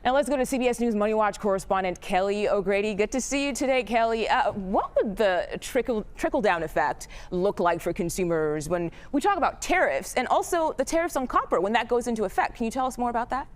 Now let's go to CBS News MoneyWatch correspondent Kelly O'Grady. Good to see you today, Kelly. What would the trickle-down effect look like for consumers when we talk about tariffs and also the tariffs on copper when that goes into effect? Can you tell us more about that?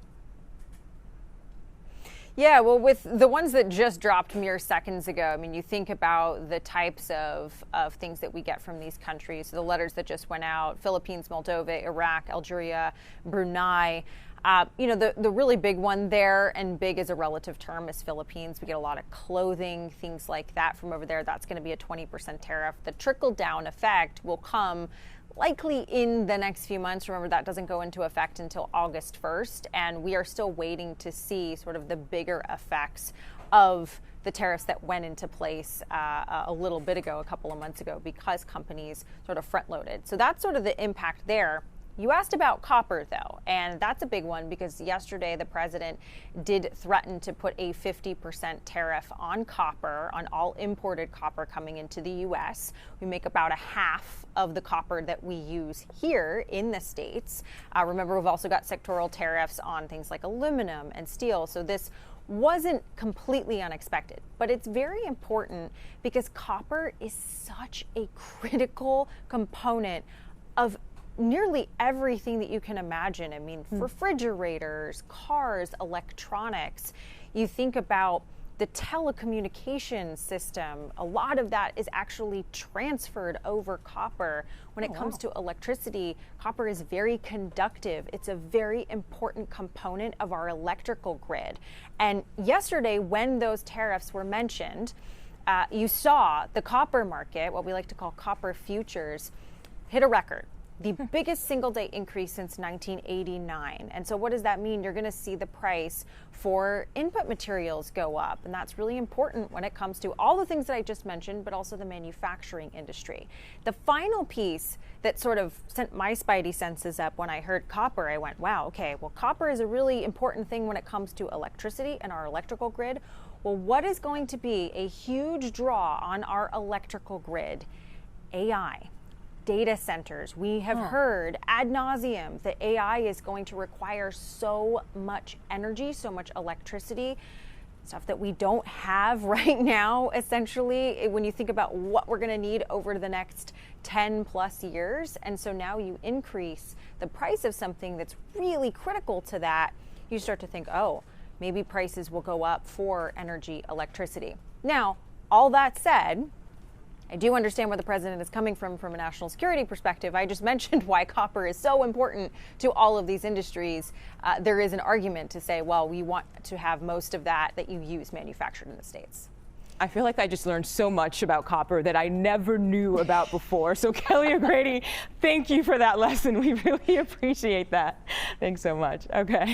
Yeah, well, with the ones that just dropped mere seconds ago, I mean, you think about the types of things that we get from these countries, the letters that just went out: Philippines, Moldova, Iraq, Algeria, Brunei. The really big one there, and big is a relative term, is Philippines. We get a lot of clothing, things like that from over there. That's going to be a 20% tariff. The trickle-down effect will come likely in the next few months. Remember, that doesn't go into effect until August 1st, and we are still waiting to see sort of the bigger effects of the tariffs that went into place a little bit ago, a couple of months ago, because companies sort of front-loaded. So that's sort of the impact there. You asked about copper, though, and that's a big one because yesterday the president did threaten to put a 50% tariff on copper, on all imported copper coming into the U.S. We make about a half of the copper that we use here in the States. Remember, we've also got sectoral tariffs on things like aluminum and steel. So this wasn't completely unexpected, but it's very important because copper is such a critical component of nearly everything that you can imagine. I mean, refrigerators, cars, electronics. You think about the telecommunications system, a lot of that is actually transferred over copper. When it comes to electricity, copper is very conductive. It's a very important component of our electrical grid. And yesterday, when those tariffs were mentioned, you saw the copper market, what we like to call copper futures, hit a record. The biggest single day increase since 1989. And so what does that mean? You're going to see the price for input materials go up. And that's really important when it comes to all the things that I just mentioned, but also the manufacturing industry. The final piece that sort of sent my spidey senses up when I heard copper, I went, wow, okay, well, copper is a really important thing when it comes to electricity and our electrical grid. Well, what is going to be a huge draw on our electrical grid? AI. Data centers. We have heard ad nauseum that AI is going to require so much energy, so much electricity, stuff that we don't have right now, essentially, when you think about what we're going to need over the next 10 plus years. And so now you increase the price of something that's really critical to that, you start to think, oh, maybe prices will go up for energy, electricity. Now, all that said, I do understand where the president is coming from a national security perspective. I just mentioned why copper is so important to all of these industries. There is an argument to say, well, we want to have most of that you use manufactured in the States. I feel like I just learned so much about copper that I never knew about before. So Kelly O'Grady, thank you for that lesson. We really appreciate that. Thanks so much. Okay.